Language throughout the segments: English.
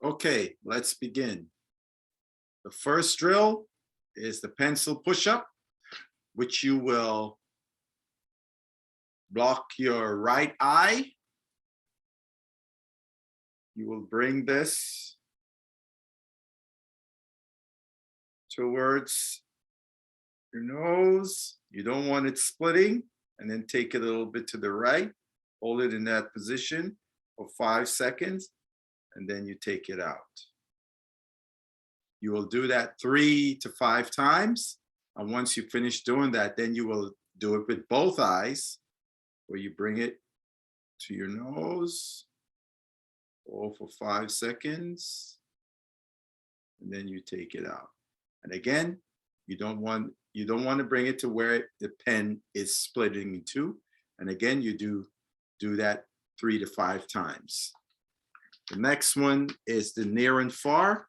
Okay, let's begin. The first drill is the pencil push-up, which you will block your right eye. You will bring this towards your nose. You don't want it splitting, and then take it a little bit to the right. Hold it in that position for 5 seconds, and then you take it out. You will do that 3 to 5 times. And once you finish doing that, then you will do it with both eyes, where you bring it to your nose, hold for 5 seconds, and then you take it out. And again, you don't want to bring it to where the pen is splitting in two. And again, you do that 3 to 5 times. The next one is the near and far.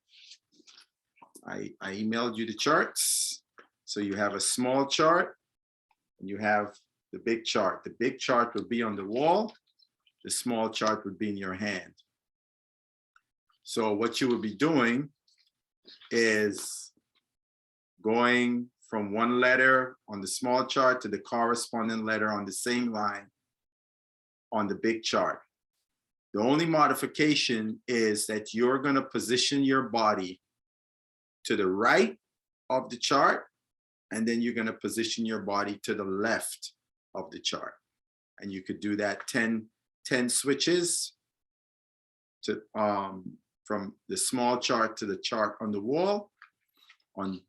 I emailed you the charts. So you have a small chart and you have the big chart. The big chart will be on the wall. The small chart would be in your hand. So what you will be doing is going from one letter on the small chart to the corresponding letter on the same line on the big chart. The only modification is that you're going to position your body to the right of the chart, and then you're going to position your body to the left of the chart. And you could do that 10 switches to from the small chart to the chart on the wall on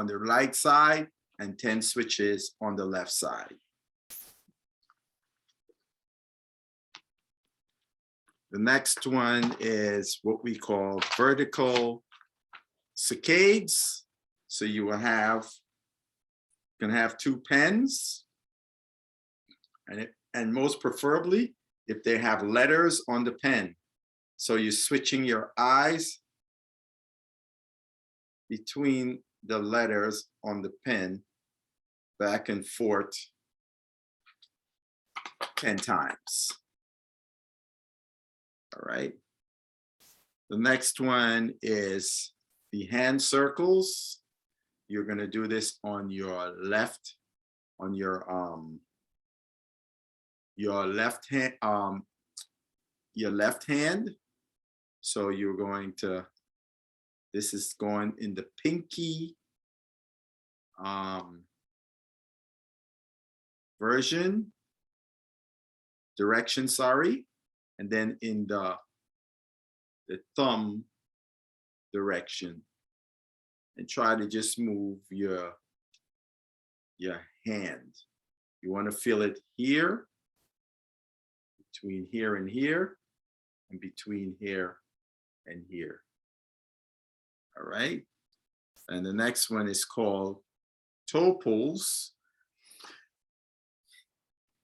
the right side, and 10 switches on the left side. The next one is what we call vertical saccades. So you will can have 2 pens, and most preferably if they have letters on the pen. So you're switching your eyes between the letters on the pen back and forth 10 times. All right. The next one is the hand circles. You're going to do this on your left hand. So you're going to, this is going in the pinky direction, sorry, and then in the thumb direction, and try to just move your hand. You want to feel it here, between here and here, and between here and here. All right. And the next one is called toe pulls.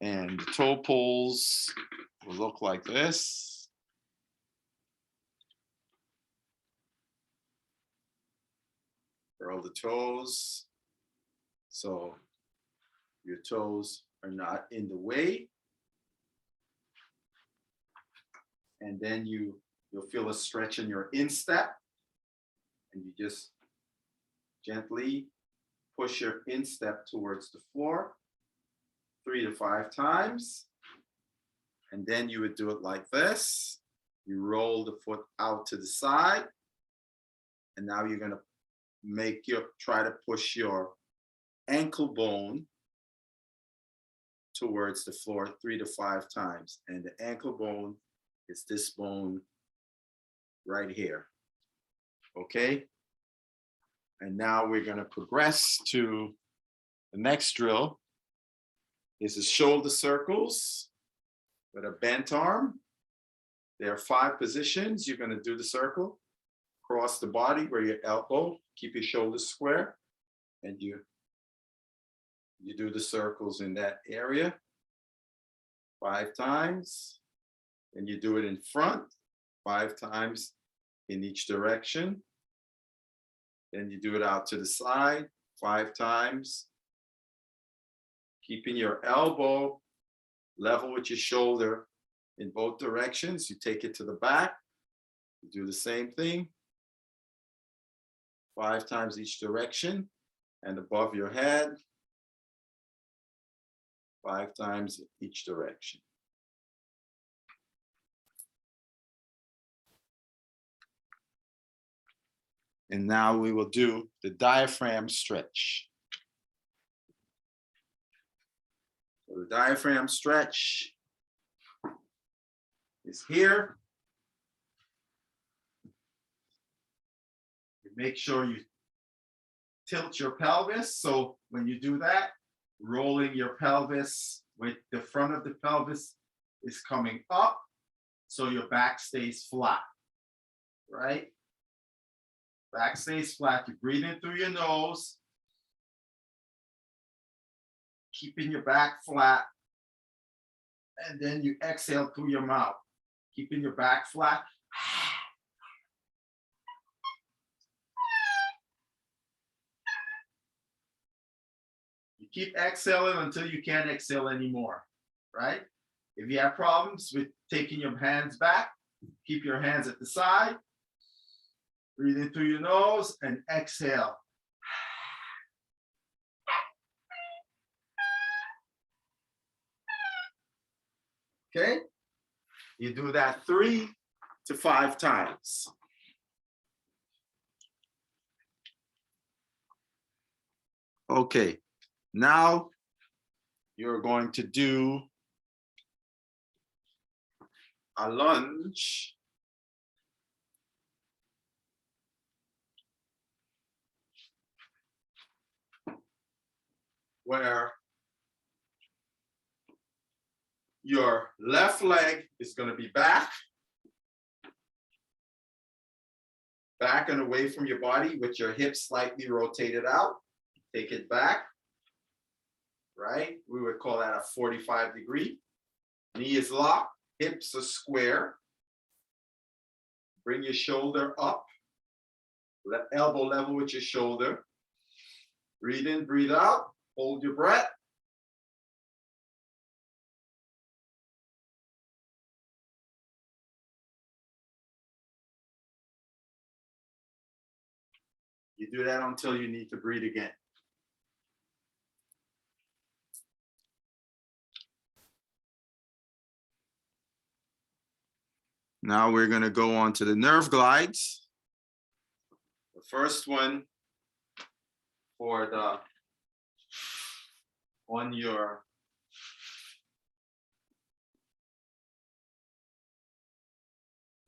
And the toe pulls will look like this. Curl the toes so your toes are not in the way. And then you'll feel a stretch in your instep, and you just gently push your instep towards the floor 3 to 5 times. And then you would do it like this. You roll the foot out to the side, and now you're going to try to push your ankle bone towards the floor 3 to 5 times. And the ankle bone is this bone right here. Okay. And now we're going to progress to the next drill. Is the shoulder circles with a bent arm. There are 5 positions. You're going to do the circle. Cross the body where your elbow, keep your shoulders square, and you do the circles in that area 5 times. And you do it in front 5 times in each direction. Then you do it out to the side 5 times. Keeping your elbow level with your shoulder in both directions. You take it to the back Do the same thing 5 times each direction, and above your head 5 times each direction. And now we will do the diaphragm stretch. So the diaphragm stretch is here. You make sure you tilt your pelvis. So when you do that, rolling your pelvis with the front of the pelvis is coming up, so your back stays flat, right? Back stays flat. You breathe in through your nose, keeping your back flat, and then you exhale through your mouth, keeping your back flat. You keep exhaling until you can't exhale anymore, right? If you have problems with taking your hands back, keep your hands at the side. Breathe in through your nose and exhale. Okay? You do that 3 to 5 times. Okay, now you're going to do a lunge. Where your left leg is going to be back and away from your body with your hips slightly rotated out. Take it back, right? We would call that a 45-degree. Knee is locked, hips are square. Bring your shoulder up, elbow level with your shoulder. Breathe in, breathe out, hold your breath. You do that until you need to breathe again. Now we're going to go on to the nerve glides. The first one for the on your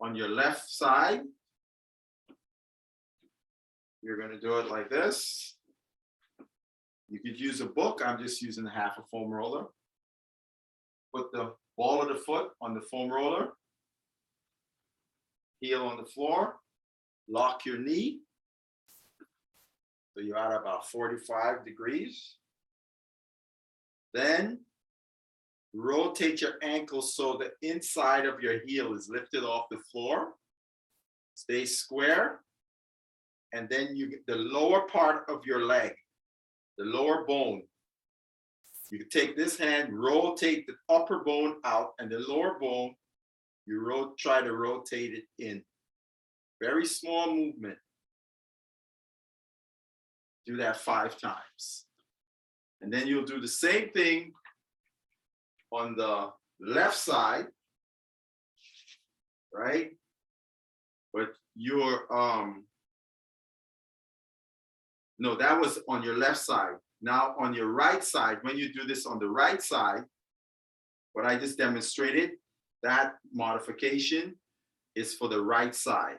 left side. You're going to do it like this. You could use a book. I'm just using half a foam roller. Put the ball of the foot on the foam roller. Heel on the floor. Lock your knee. So you're at about 45 degrees. Then rotate your ankles so the inside of your heel is lifted off the floor. Stay square. And then you get the lower part of your leg, the lower bone. You can take this hand, rotate the upper bone out, and the lower bone, you try to rotate it in. Very small movement. Do that 5 times. And then you'll do the same thing on the left side, right? But your no, that was on your left side. Now on your right side, when you do this on the right side, what I just demonstrated, that modification is for the right side.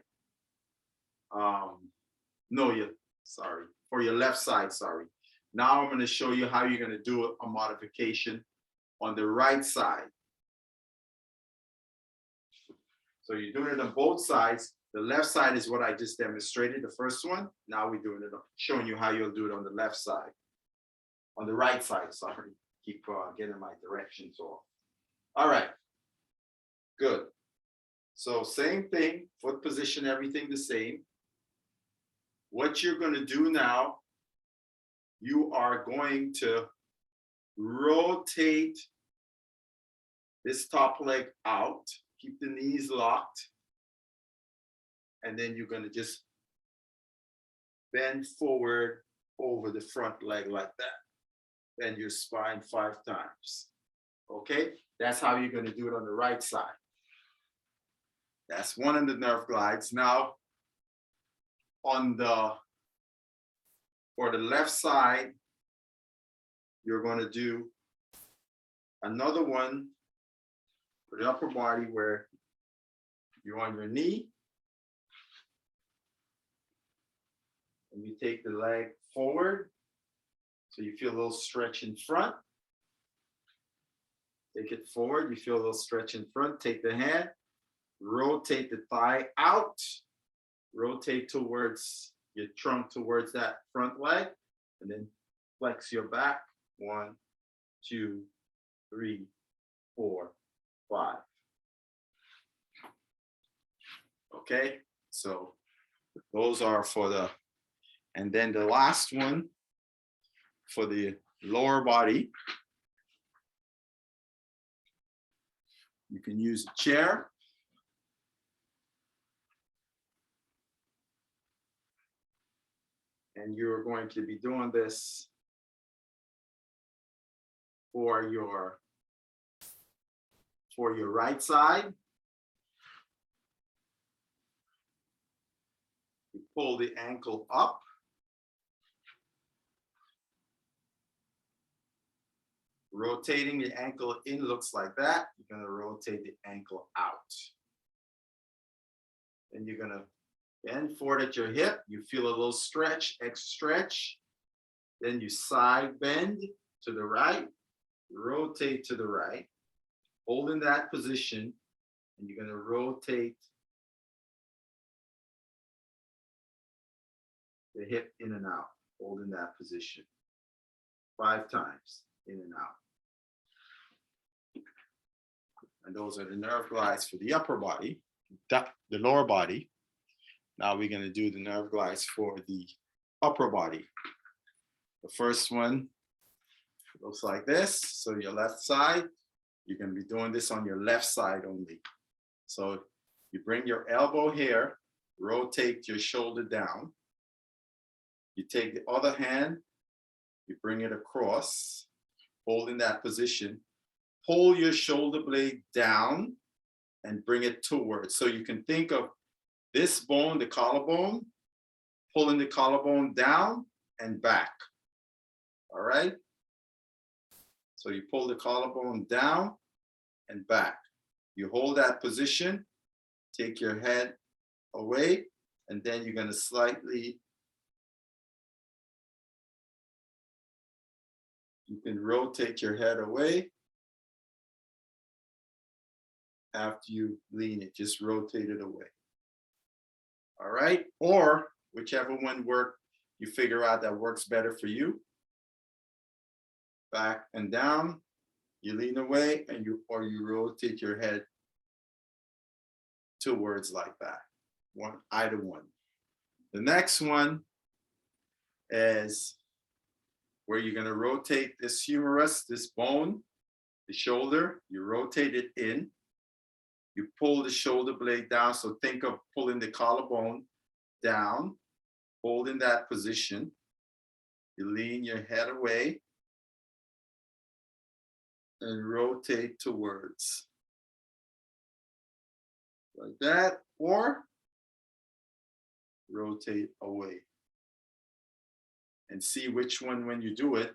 Sorry, for your left side, sorry. Now I'm going to show you how you're going to do a modification on the right side. So you're doing it on both sides. The left side is what I just demonstrated, the first one. Now we're doing it, showing you how you'll do it on the left side. On the right side, sorry. Keep getting my directions off. All right, good. So same thing, foot position, everything the same. What you're going to do now, you are going to rotate this top leg out. Keep the knees locked. and then you're going to just bend forward over the front leg like that. Bend your spine 5 times. Okay, that's how you're going to do it on the right side. That's one of the nerve glides. Now, on the for the left side, you're going to do another one for the upper body where you're on your knee. And you take the leg forward. So you feel a little stretch in front. Take it forward. You feel a little stretch in front. Take the hand. Rotate the thigh out. Rotate towards your trunk, towards that front leg. And then flex your back. 1, 2, 3, 4, 5. Okay, so those are for the, and then the last one for the lower body. You can use a chair. And you're going to be doing this for your right side. You pull the ankle up. Rotating the ankle in looks like that. You're going to rotate the ankle out. Then you're going to bend forward at your hip. You feel a little stretch, stretch. Then you side bend to the right, rotate to the right, hold in that position, and you're going to rotate the hip in and out, hold in that position 5 times, in and out. And those are the nerve glides for the upper body, the lower body. Now we're going to do the nerve glides for the upper body. The first one looks like this. So your left side, you're going to be doing this on your left side only. So you bring your elbow here, rotate your shoulder down. You take the other hand, you bring it across, hold in that position. Pull your shoulder blade down and bring it towards. So you can think of this bone, the collarbone, pulling the collarbone down and back. All right? So you pull the collarbone down and back. You hold that position, take your head away, and then you're going to slightly, you can rotate your head away. After you lean it, just rotate it away. All right, or whichever one you figure out that works better for you. Back and down, you lean away, and you rotate your head towards like that. Either one. The next one is where you're going to rotate this humerus, this bone, the shoulder. You rotate it in. You pull the shoulder blade down. So think of pulling the collarbone down, hold in that position. You lean your head away and rotate towards. Like that, or rotate away. And see which one, when you do it,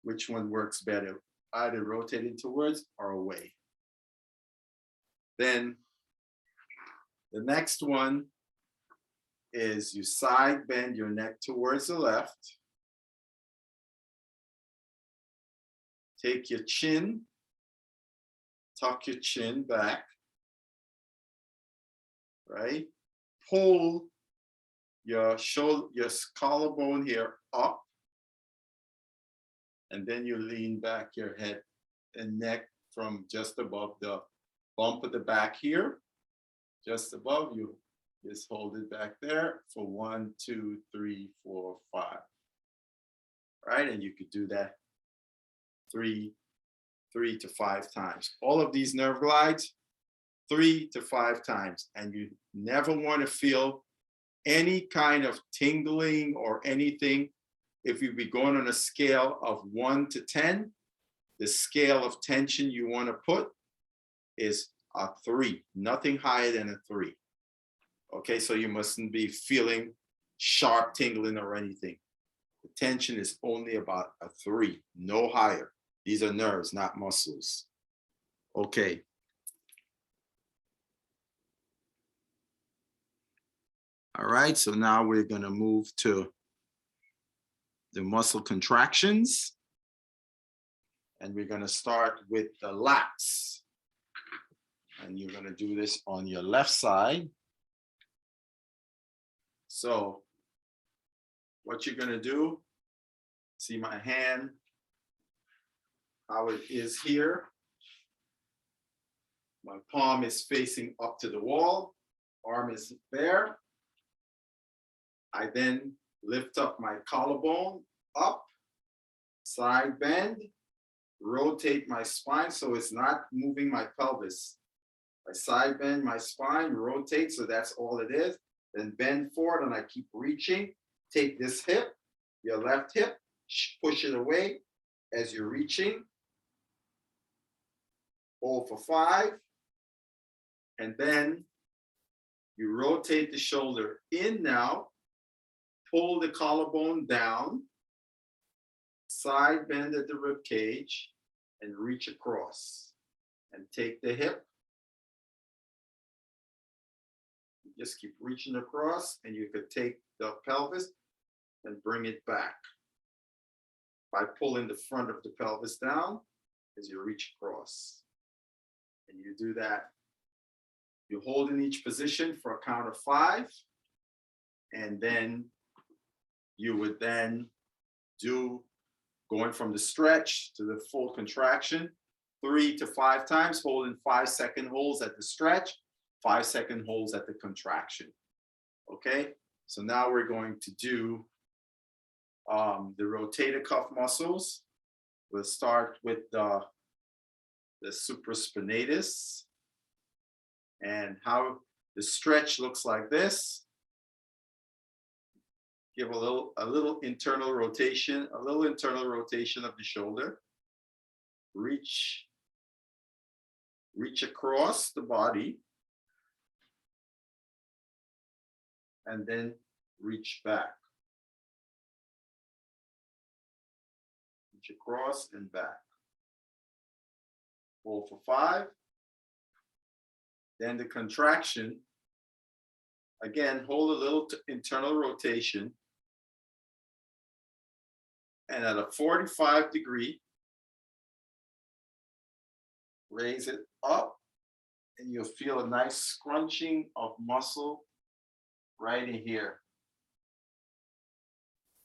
which one works better, either rotating towards or away. Then the next one is you side bend your neck towards the left. Take your chin, tuck your chin back, right? Pull your shoulder, your collarbone here up, and then you lean back your head and neck from just above the bump of the back here, just above you. Just hold it back there for 1, 2, 3, 4, 5. Right, and you could do that 3 to 5 times. All of these nerve glides 3 to 5 times. And you never want to feel any kind of tingling or anything. If you be going on a scale of 1 to 10, the scale of tension you want to put is a 3, nothing higher than a 3. Okay, so you mustn't be feeling sharp tingling or anything. The tension is only about a 3, no higher. These are nerves, not muscles. Okay. All right, so now we're going to move to the muscle contractions. And we're going to start with the lats. And you're going to do this on your left side. So what you're going to do, see my hand, how it is here. My palm is facing up to the wall, arm is there. I then lift up my collarbone up, side bend, rotate my spine so it's not moving my pelvis. I side bend my spine, rotate, so that's all it is. Then bend forward and I keep reaching. Take this hip, your left hip, push it away as you're reaching. Hold for 5. And then you rotate the shoulder in now, pull the collarbone down, side bend at the rib cage, and reach across. And take the hip. Just keep reaching across, and you could take the pelvis and bring it back by pulling the front of the pelvis down as you reach across. And you do that. You hold in each position for a count of 5, and then you would then do going from the stretch to the full contraction 3 to 5 times, holding 5-second holds at the stretch, 5-second holds at the contraction. Okay, so now we're going to do the rotator cuff muscles. We'll start with the supraspinatus, and how the stretch looks like this. Give a little internal rotation, of the shoulder. Reach across the body, and then reach back. Reach across and back. Hold for 5. Then the contraction. Again, hold a little internal rotation. And at a 45-degree, raise it up, and you'll feel a nice scrunching of muscle right in here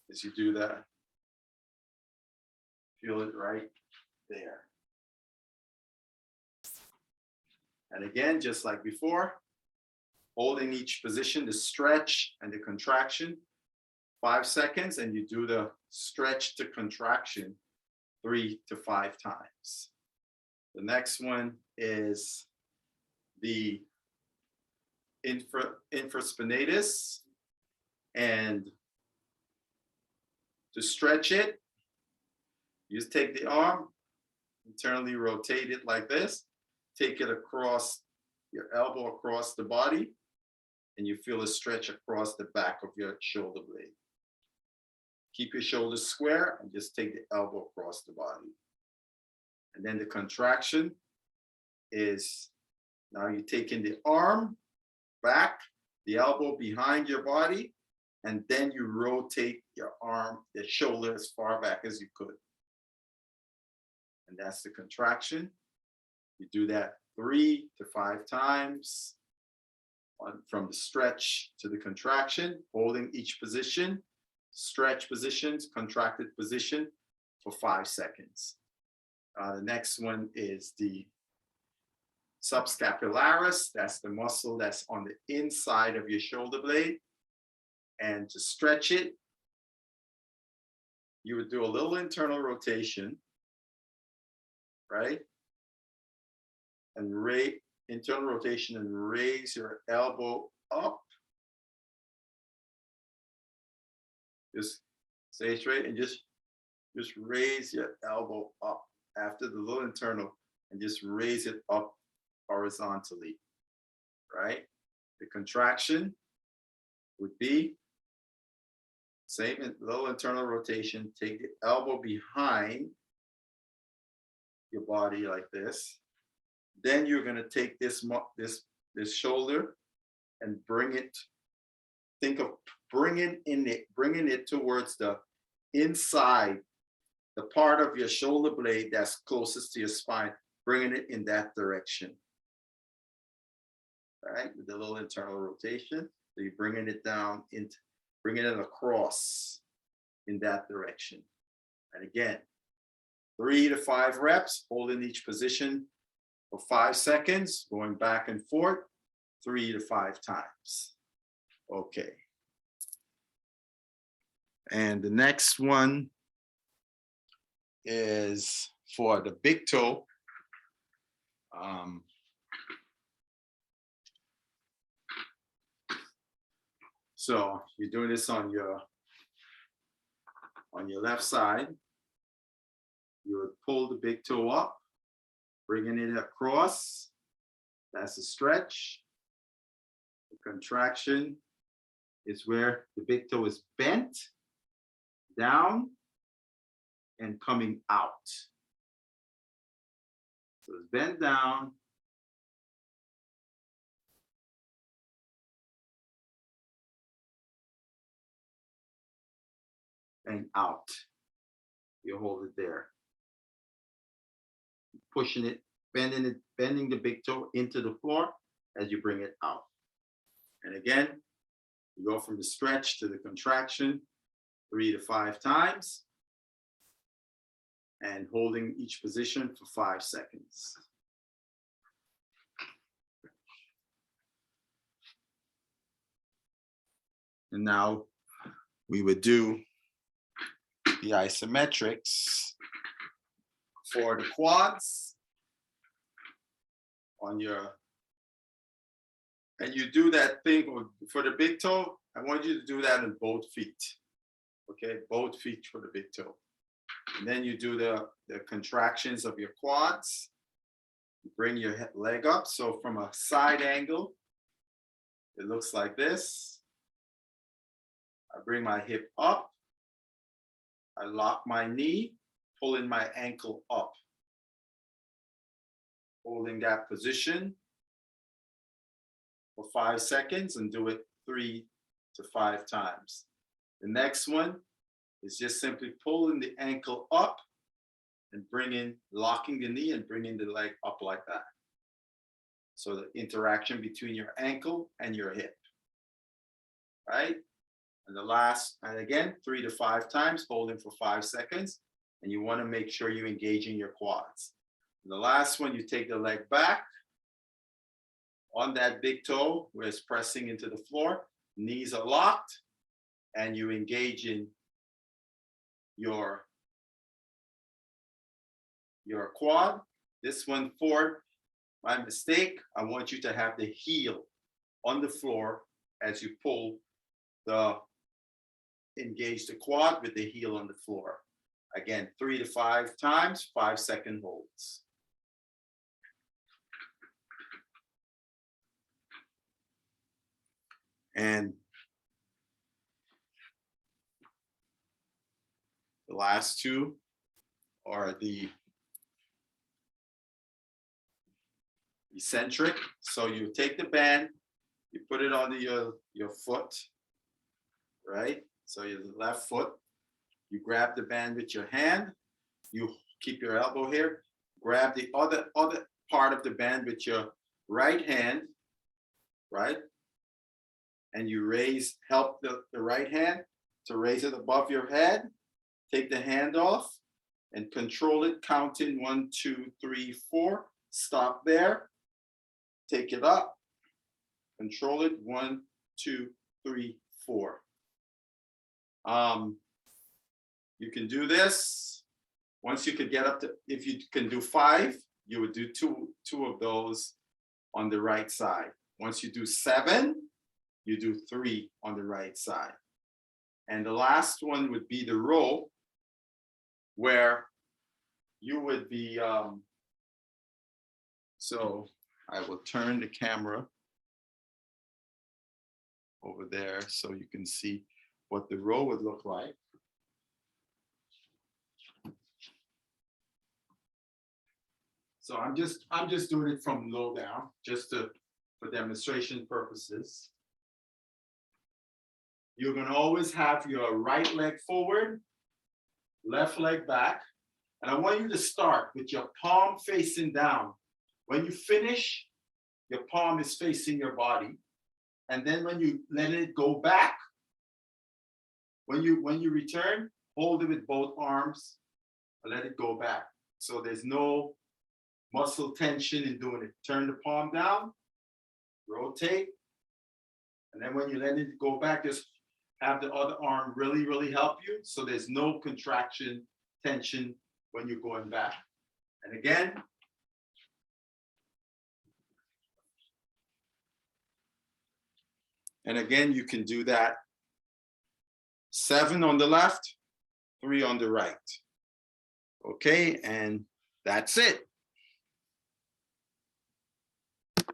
as you do that. Feel it right there. And again, just like before, holding each position, the stretch and the contraction, 5 seconds, and you do the stretch to contraction 3 to 5 times. The next one is the infraspinatus, and to stretch it, you just take the arm, internally rotate it like this, take it across your elbow, across the body, and you feel a stretch across the back of your shoulder blade. Keep your shoulders square and just take the elbow across the body. And then the contraction is, now you're taking the arm back, the elbow behind your body, and then you rotate your arm, the shoulder as far back as you could. And that's the contraction. You do that 3 to 5 times from the stretch to the contraction, holding each position, stretch positions, contracted position for 5 seconds. The next one is the subscapularis. That's the muscle that's on the inside of your shoulder blade. And to stretch it, you would do a little internal rotation, right? And internal rotation and raise your elbow up. Just stay straight and just raise your elbow up after the little internal and just raise it up horizontally, right? The contraction would be same little internal rotation. Take the elbow behind your body like this. Then you're going to take this shoulder and bring it. Think of bringing it towards the inside, the part of your shoulder blade that's closest to your spine, bringing it in that direction. All right, with the little internal rotation. So you're bringing it down, bringing it across in that direction. And again, 3 to 5 reps, holding each position for 5 seconds, going back and forth 3 to 5 times. Okay. And the next one is for the big toe. So you're doing this on your left side. You would pull the big toe up, bringing it across. That's a stretch. The contraction is where the big toe is bent down and coming out. So it's bent down and out. You hold it there. Pushing it, bending the big toe into the floor as you bring it out. And again, you go from the stretch to the contraction 3 to 5 times and holding each position for 5 seconds. And now we would do the isometrics for the quads on your, and you do that thing for the big toe. I want you to do that in both feet. Okay, both feet for the big toe. And then you do the contractions of your quads. You bring your leg up. So from a side angle, it looks like this. I bring my hip up. I lock my knee, pulling my ankle up. Holding that position for 5 seconds and do it 3 to 5 times. The next one is just simply pulling the ankle up and locking the knee and bringing the leg up like that. So the interaction between your ankle and your hip, right? And the last, and again, 3 to 5 times, holding for 5 seconds. And you want to make sure you're engaging your quads. And the last one, you take the leg back on that big toe where it's pressing into the floor. Knees are locked, and you engage in your quad. This one forward, my mistake. I want you to have the heel on the floor as you engage the quad with the heel on the floor. Again, 3 to 5 times, 5-second holds. And the last two are the eccentric. So you take the band, you put it on your foot, right? So your left foot, you grab the band with your hand, you keep your elbow here, grab the other part of the band with your right hand, right? And you help the right hand to raise it above your head, take the hand off and control it, counting 1, 2, 3, 4, stop there, take it up, control it, 1, 2, 3, 4. You can do this. Once you could get up to, if you can do 5, you would do two of those on the right side. Once you do 7, you do 3 on the right side. And the last one would be the row, where you would be, so I will turn the camera over there so you can see what the row would look like. So I'm just doing it from low down, just for demonstration purposes. You're gonna always have your right leg forward, left leg back. And I want you to start with your palm facing down. When you finish, your palm is facing your body. And then when you let it go back, when you return, hold it with both arms and let it go back. So there's no muscle tension in doing it. Turn the palm down, rotate, and then when you let it go back, just have the other arm really, really help you. So there's no contraction, tension when you're going back. And again, you can do that 7 on the left, 3 on the right. Okay, and that's it.